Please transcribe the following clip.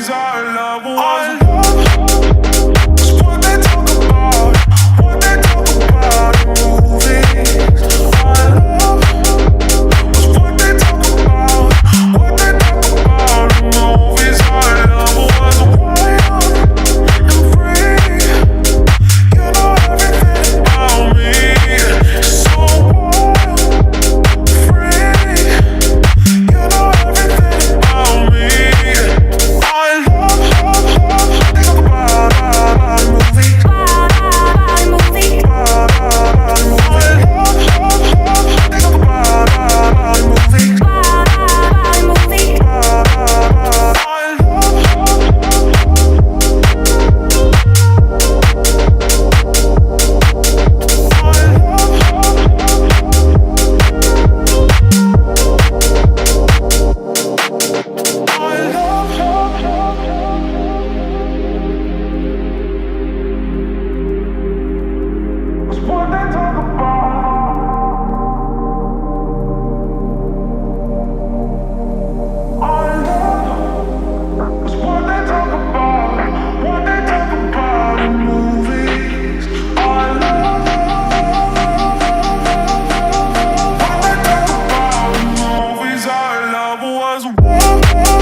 movies our love was. It's what they talk about, what they talk about in movies. Our love was what they talk about, what they talk about in movies. Our love was wild and free. You know everything about me. So wild, free. You know everything about me. I love, think about movies. I love, think about movies. What they talk about. Our love is what they talk about, what they talk about in movies. Our love, what they talk about in movies. Our love was war.